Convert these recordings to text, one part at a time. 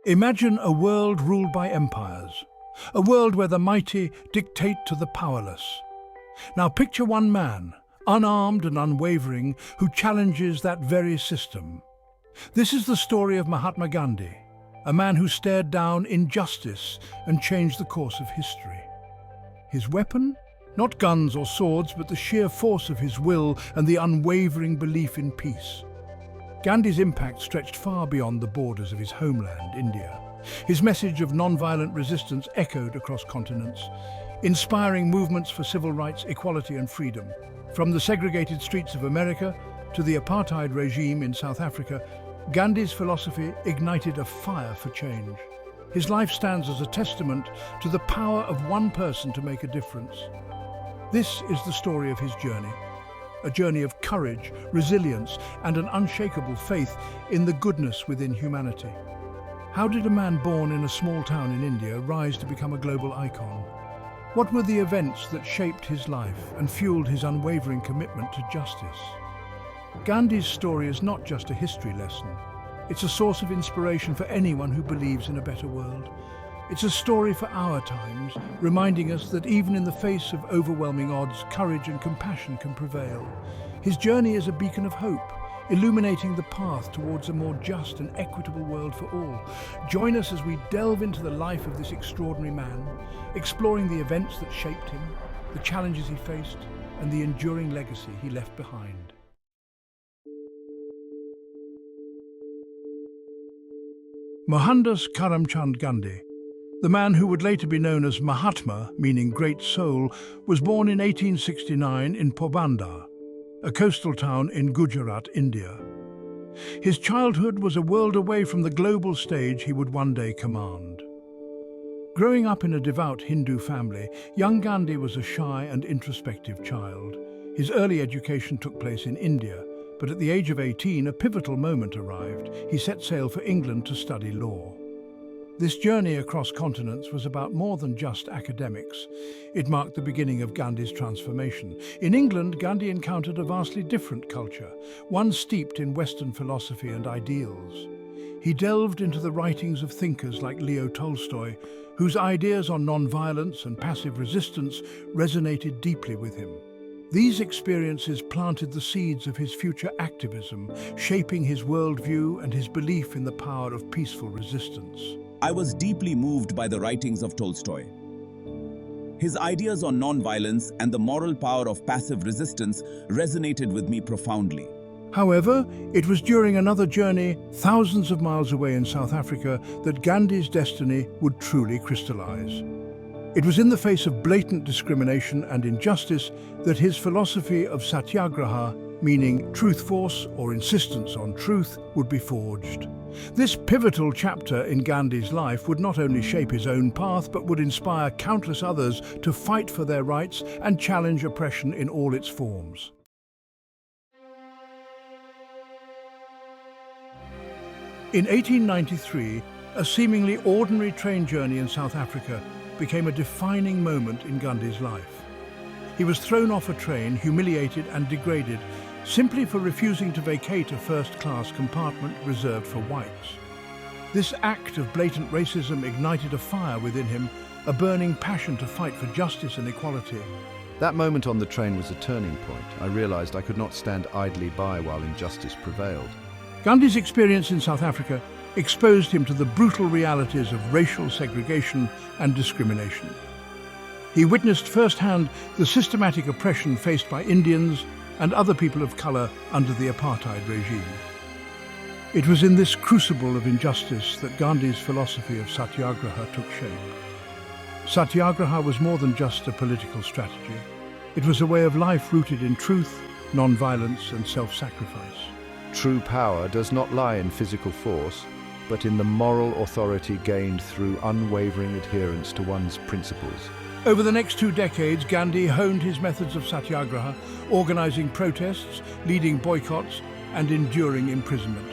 Imagine a world ruled by empires, a world where the mighty dictate to the powerless. Now picture one man, unarmed and unwavering, who challenges that very system. This is the story of Mahatma Gandhi, a man who stared down injustice and changed the course of history. His weapon? Not guns or swords, but the sheer force of his will and the unwavering belief in peace. Gandhi's impact stretched far beyond the borders of his homeland, India. His message of non-violent resistance echoed across continents, inspiring movements for civil rights, equality and freedom. From the segregated streets of America to the apartheid regime in South Africa, Gandhi's philosophy ignited a fire for change. His life stands as a testament to the power of one person to make a difference. This is the story of his journey, a journey of courage, resilience, and an unshakable faith in the goodness within humanity. How did a man born in a small town in India rise to become a global icon? What were the events that shaped his life and fueled his unwavering commitment to justice? Gandhi's story is not just a history lesson. It's a source of inspiration for anyone who believes in a better world. It's a story for our times, reminding us that even in the face of overwhelming odds, courage and compassion can prevail. His journey is a beacon of hope, illuminating the path towards a more just and equitable world for all. Join us as we delve into the life of this extraordinary man, exploring the events that shaped him, the challenges he faced, and the enduring legacy he left behind. Mohandas Karamchand Gandhi, the man who would later be known as Mahatma, meaning great soul, was born in 1869 in Porbandar, a coastal town in Gujarat, India. His childhood was a world away from the global stage he would one day command. Growing up in a devout Hindu family, young Gandhi was a shy and introspective child. His early education took place in India, but at the age of 18, a pivotal moment arrived. He set sail for England to study law. This journey across continents was about more than just academics. It marked the beginning of Gandhi's transformation. In England, Gandhi encountered a vastly different culture, one steeped in Western philosophy and ideals. He delved into the writings of thinkers like Leo Tolstoy, whose ideas on non-violence and passive resistance resonated deeply with him. These experiences planted the seeds of his future activism, shaping his worldview and his belief in the power of peaceful resistance. I was deeply moved by the writings of Tolstoy. His ideas on non-violence and the moral power of passive resistance resonated with me profoundly. However, it was during another journey, thousands of miles away in South Africa, that Gandhi's destiny would truly crystallize. It was in the face of blatant discrimination and injustice that his philosophy of satyagraha, meaning truth force or insistence on truth, would be forged. This pivotal chapter in Gandhi's life would not only shape his own path, but would inspire countless others to fight for their rights and challenge oppression in all its forms. In 1893, a seemingly ordinary train journey in South Africa became a defining moment in Gandhi's life. He was thrown off a train, humiliated and degraded, simply for refusing to vacate a first-class compartment reserved for whites. This act of blatant racism ignited a fire within him, a burning passion to fight for justice and equality. That moment on the train was a turning point. I realized I could not stand idly by while injustice prevailed. Gandhi's experience in South Africa exposed him to the brutal realities of racial segregation and discrimination. He witnessed firsthand the systematic oppression faced by Indians and other people of colour under the apartheid regime. It was in this crucible of injustice that Gandhi's philosophy of satyagraha took shape. Satyagraha was more than just a political strategy. It was a way of life rooted in truth, non-violence and self-sacrifice. True power does not lie in physical force, but in the moral authority gained through unwavering adherence to one's principles. Over the next 2 decades, Gandhi honed his methods of satyagraha, organizing protests, leading boycotts, and enduring imprisonment.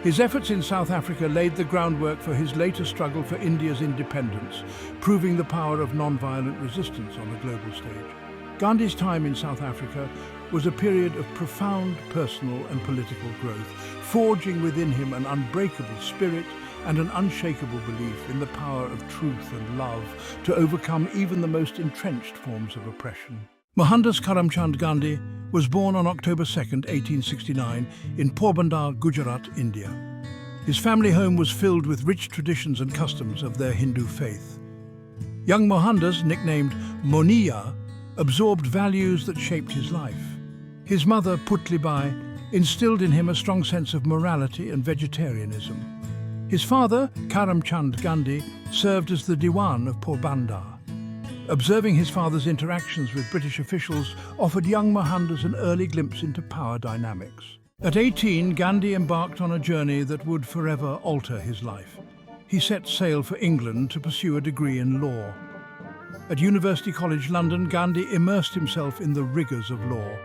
His efforts in South Africa laid the groundwork for his later struggle for India's independence, proving the power of non-violent resistance on the global stage. Gandhi's time in South Africa was a period of profound personal and political growth, forging within him an unbreakable spirit and an unshakable belief in the power of truth and love to overcome even the most entrenched forms of oppression. Mohandas Karamchand Gandhi was born on October 2, 1869, in Porbandar, Gujarat, India. His family home was filled with rich traditions and customs of their Hindu faith. Young Mohandas, nicknamed Moniya, absorbed values that shaped his life. His mother, Putlibai, instilled in him a strong sense of morality and vegetarianism. His father, Karamchand Gandhi, served as the Diwan of Porbandar. Observing his father's interactions with British officials offered young Mohandas an early glimpse into power dynamics. At 18, Gandhi embarked on a journey that would forever alter his life. He set sail for England to pursue a degree in law. At University College London, Gandhi immersed himself in the rigours of law.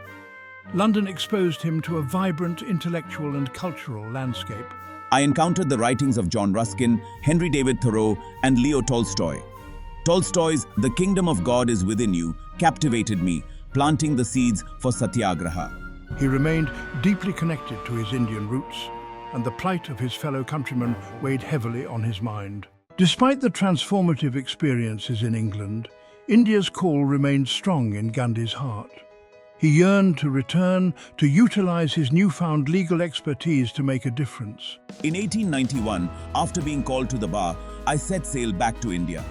London exposed him to a vibrant intellectual and cultural landscape. I encountered the writings of John Ruskin, Henry David Thoreau, and Leo Tolstoy. Tolstoy's "The Kingdom of God is Within You" captivated me, planting the seeds for Satyagraha. He remained deeply connected to his Indian roots, and the plight of his fellow countrymen weighed heavily on his mind. Despite the transformative experiences in England, India's call remained strong in Gandhi's heart. He yearned to return, to utilize his newfound legal expertise to make a difference. In 1891, after being called to the bar, I set sail back to India.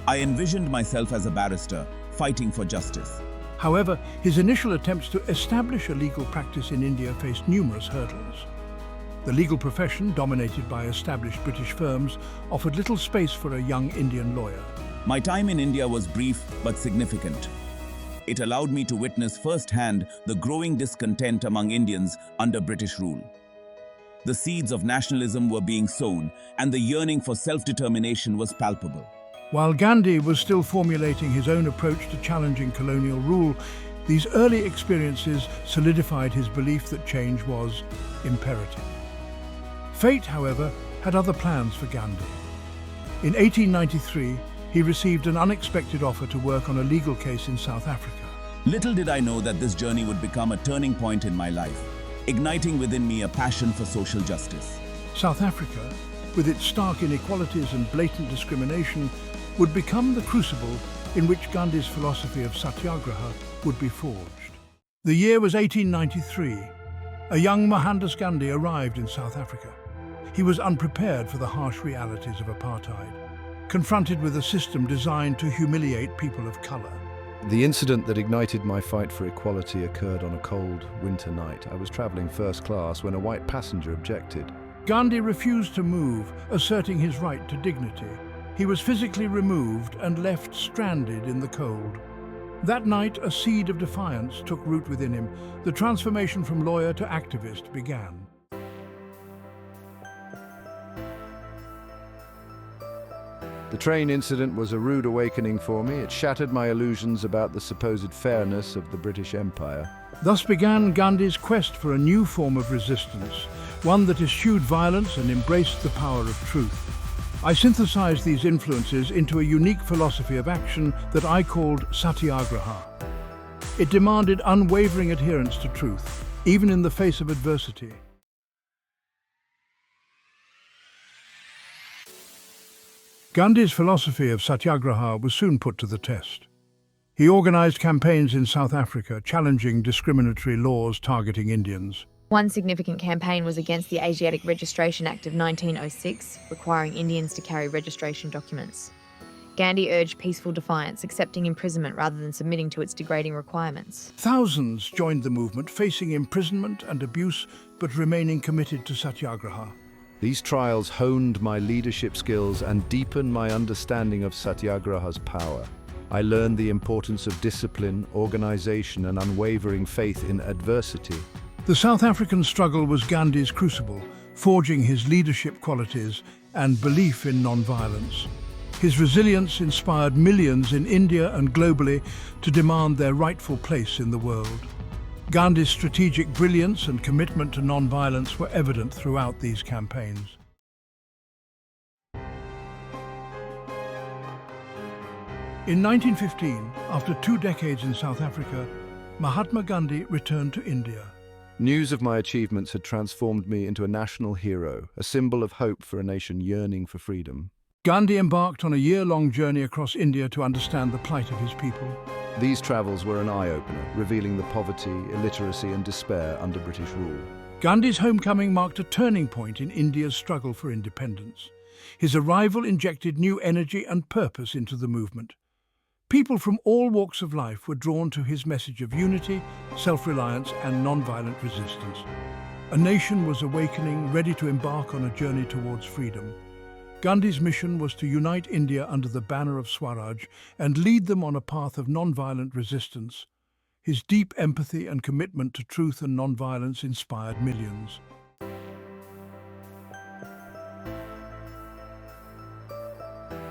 I envisioned myself as a barrister, fighting for justice. However, his initial attempts to establish a legal practice in India faced numerous hurdles. The legal profession, dominated by established British firms, offered little space for a young Indian lawyer. My time in India was brief but significant. It allowed me to witness firsthand the growing discontent among Indians under British rule. The seeds of nationalism were being sown, and the yearning for self-determination was palpable. While Gandhi was still formulating his own approach to challenging colonial rule, these early experiences solidified his belief that change was imperative. Fate, however, had other plans for Gandhi. In 1893, he received an unexpected offer to work on a legal case in South Africa. Little did I know that this journey would become a turning point in my life, igniting within me a passion for social justice. South Africa, with its stark inequalities and blatant discrimination, would become the crucible in which Gandhi's philosophy of Satyagraha would be forged. The year was 1893. A young Mohandas Gandhi arrived in South Africa. He was unprepared for the harsh realities of apartheid, confronted with a system designed to humiliate people of colour. The incident that ignited my fight for equality occurred on a cold winter night. I was travelling first class when a white passenger objected. Gandhi refused to move, asserting his right to dignity. He was physically removed and left stranded in the cold. That night, a seed of defiance took root within him. The transformation from lawyer to activist began. The train incident was a rude awakening for me. It shattered my illusions about the supposed fairness of the British Empire. Thus began Gandhi's quest for a new form of resistance, one that eschewed violence and embraced the power of truth. I synthesized these influences into a unique philosophy of action that I called Satyagraha. It demanded unwavering adherence to truth, even in the face of adversity. Gandhi's philosophy of Satyagraha was soon put to the test. He organized campaigns in South Africa, challenging discriminatory laws targeting Indians. One significant campaign was against the Asiatic Registration Act of 1906, requiring Indians to carry registration documents. Gandhi urged peaceful defiance, accepting imprisonment rather than submitting to its degrading requirements. Thousands joined the movement, facing imprisonment and abuse, but remaining committed to Satyagraha. These trials honed my leadership skills and deepened my understanding of Satyagraha's power. I learned the importance of discipline, organization, and unwavering faith in adversity. The South African struggle was Gandhi's crucible, forging his leadership qualities and belief in nonviolence. His resilience inspired millions in India and globally to demand their rightful place in the world. Gandhi's strategic brilliance and commitment to nonviolence were evident throughout these campaigns. In 1915, after 2 decades in South Africa, Mahatma Gandhi returned to India. News of my achievements had transformed me into a national hero, a symbol of hope for a nation yearning for freedom. Gandhi embarked on a year-long journey across India to understand the plight of his people. These travels were an eye-opener, revealing the poverty, illiteracy and despair under British rule. Gandhi's homecoming marked a turning point in India's struggle for independence. His arrival injected new energy and purpose into the movement. People from all walks of life were drawn to his message of unity, self-reliance and non-violent resistance. A nation was awakening, ready to embark on a journey towards freedom. Gandhi's mission was to unite India under the banner of Swaraj and lead them on a path of non-violent resistance. His deep empathy and commitment to truth and non-violence inspired millions.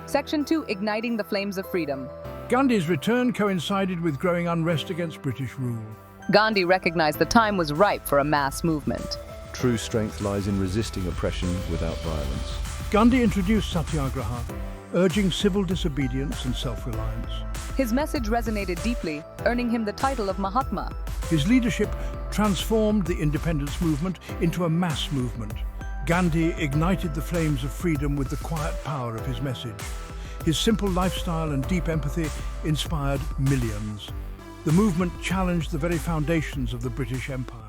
Section 2. Igniting the Flames of Freedom. Gandhi's return coincided with growing unrest against British rule. Gandhi recognized the time was ripe for a mass movement. True strength lies in resisting oppression without violence. Gandhi introduced satyagraha, urging civil disobedience and self-reliance. His message resonated deeply, earning him the title of Mahatma. His leadership transformed the independence movement into a mass movement. Gandhi ignited the flames of freedom with the quiet power of his message. His simple lifestyle and deep empathy inspired millions. The movement challenged the very foundations of the British Empire.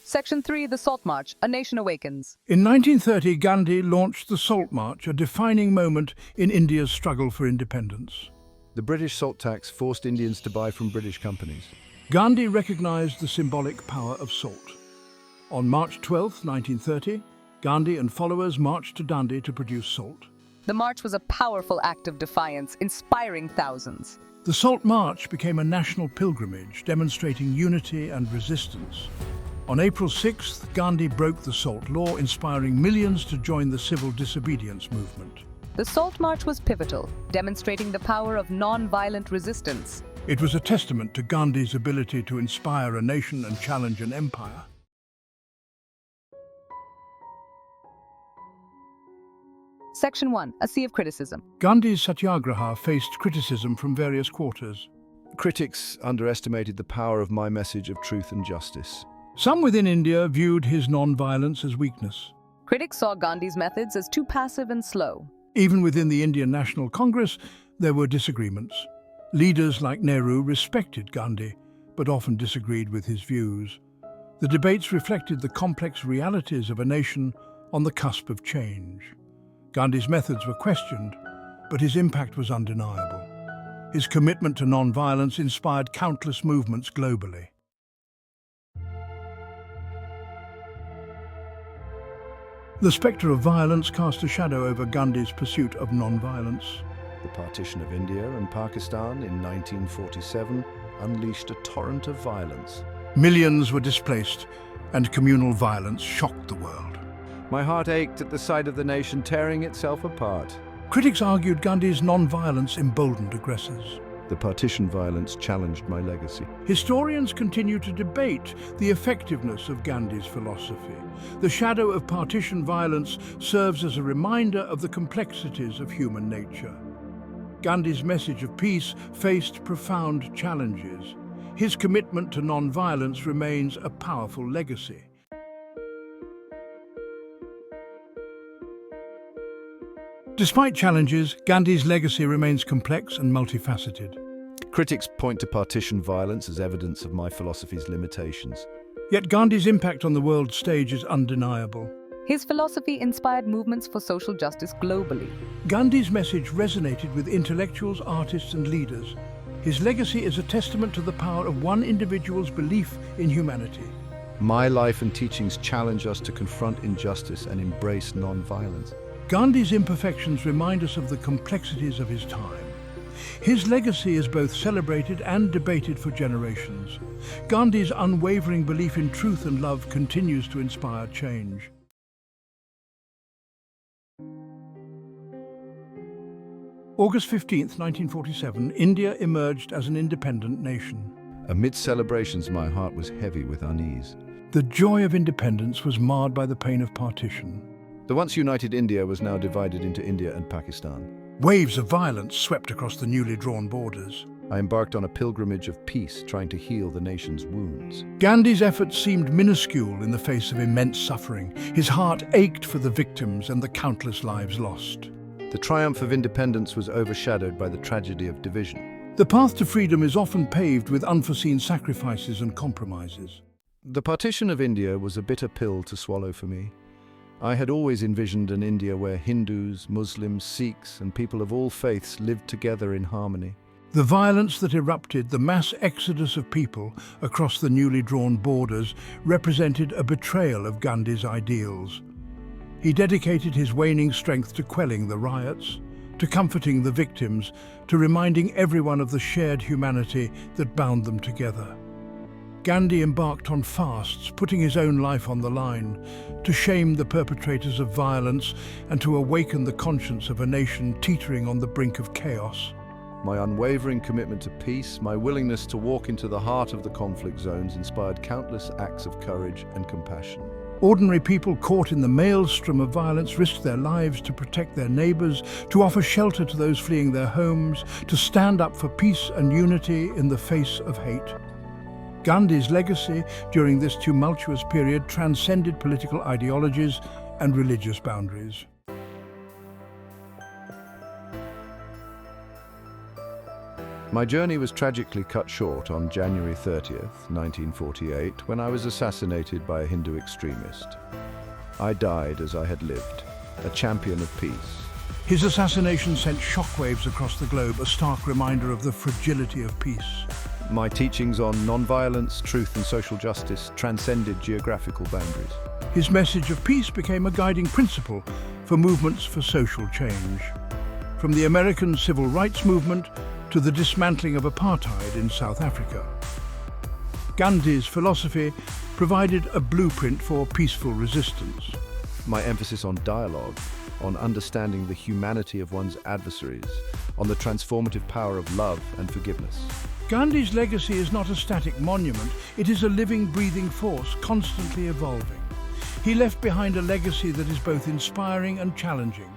Section 3. The Salt March. A Nation Awakens. In 1930, Gandhi launched the Salt March, a defining moment in India's struggle for independence. The British salt tax forced Indians to buy from British companies. Gandhi recognized the symbolic power of salt. On March 12, 1930, Gandhi and followers marched to Dandi to produce salt. The march was a powerful act of defiance, inspiring thousands. The Salt March became a national pilgrimage, demonstrating unity and resistance. On April 6th, Gandhi broke the Salt Law, inspiring millions to join the civil disobedience movement. The Salt March was pivotal, demonstrating the power of non-violent resistance. It was a testament to Gandhi's ability to inspire a nation and challenge an empire. Section 1. A Sea of Criticism. Gandhi's satyagraha faced criticism from various quarters. Critics underestimated the power of my message of truth and justice. Some within India viewed his non-violence as weakness. Critics saw Gandhi's methods as too passive and slow. Even within the Indian National Congress, there were disagreements. Leaders like Nehru respected Gandhi, but often disagreed with his views. The debates reflected the complex realities of a nation on the cusp of change. Gandhi's methods were questioned, but his impact was undeniable. His commitment to non-violence inspired countless movements globally. The spectre of violence cast a shadow over Gandhi's pursuit of non-violence. The partition of India and Pakistan in 1947 unleashed a torrent of violence. Millions were displaced, and communal violence shocked the world. My heart ached at the sight of the nation tearing itself apart. Critics argued Gandhi's non-violence emboldened aggressors. The partition violence challenged my legacy. Historians continue to debate the effectiveness of Gandhi's philosophy. The shadow of partition violence serves as a reminder of the complexities of human nature. Gandhi's message of peace faced profound challenges. His commitment to non-violence remains a powerful legacy. Despite challenges, Gandhi's legacy remains complex and multifaceted. Critics point to partition violence as evidence of my philosophy's limitations. Yet Gandhi's impact on the world stage is undeniable. His philosophy inspired movements for social justice globally. Gandhi's message resonated with intellectuals, artists and leaders. His legacy is a testament to the power of one individual's belief in humanity. My life and teachings challenge us to confront injustice and embrace non-violence. Gandhi's imperfections remind us of the complexities of his time. His legacy is both celebrated and debated for generations. Gandhi's unwavering belief in truth and love continues to inspire change. August 15, 1947, India emerged as an independent nation. Amid celebrations, my heart was heavy with unease. The joy of independence was marred by the pain of partition. The once united India was now divided into India and Pakistan. Waves of violence swept across the newly drawn borders. I embarked on a pilgrimage of peace, trying to heal the nation's wounds. Gandhi's efforts seemed minuscule in the face of immense suffering. His heart ached for the victims and the countless lives lost. The triumph of independence was overshadowed by the tragedy of division. The path to freedom is often paved with unforeseen sacrifices and compromises. The partition of India was a bitter pill to swallow for me. I had always envisioned an India where Hindus, Muslims, Sikhs, and people of all faiths lived together in harmony. The violence that erupted, the mass exodus of people across the newly drawn borders, represented a betrayal of Gandhi's ideals. He dedicated his waning strength to quelling the riots, to comforting the victims, to reminding everyone of the shared humanity that bound them together. Gandhi embarked on fasts, putting his own life on the line, to shame the perpetrators of violence and to awaken the conscience of a nation teetering on the brink of chaos. My unwavering commitment to peace, my willingness to walk into the heart of the conflict zones inspired countless acts of courage and compassion. Ordinary people caught in the maelstrom of violence risked their lives to protect their neighbors, to offer shelter to those fleeing their homes, to stand up for peace and unity in the face of hate. Gandhi's legacy during this tumultuous period transcended political ideologies and religious boundaries. My journey was tragically cut short on January 30th, 1948, when I was assassinated by a Hindu extremist. I died as I had lived, a champion of peace. His assassination sent shockwaves across the globe, a stark reminder of the fragility of peace. My teachings on nonviolence, truth, and social justice transcended geographical boundaries. His message of peace became a guiding principle for movements for social change. From the American Civil Rights Movement to the dismantling of apartheid in South Africa. Gandhi's philosophy provided a blueprint for peaceful resistance. My emphasis on dialogue, on understanding the humanity of one's adversaries, on the transformative power of love and forgiveness. Gandhi's legacy is not a static monument, it is a living, breathing force, constantly evolving. He left behind a legacy that is both inspiring and challenging.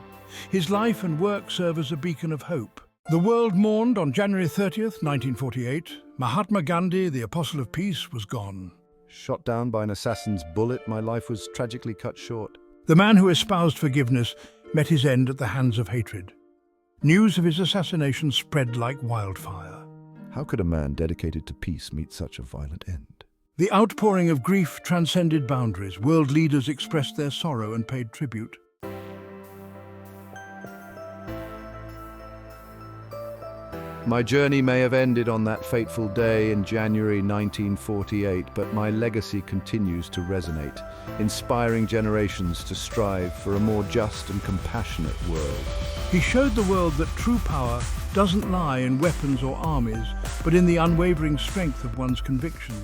His life and work serve as a beacon of hope. The world mourned on January 30th, 1948. Mahatma Gandhi, the apostle of peace, was gone. Shot down by an assassin's bullet, my life was tragically cut short. The man who espoused forgiveness met his end at the hands of hatred. News of his assassination spread like wildfire. How could a man dedicated to peace meet such a violent end? The outpouring of grief transcended boundaries. World leaders expressed their sorrow and paid tribute. My journey may have ended on that fateful day in January 1948, but my legacy continues to resonate, inspiring generations to strive for a more just and compassionate world. He showed the world that true power doesn't lie in weapons or armies, but in the unwavering strength of one's convictions.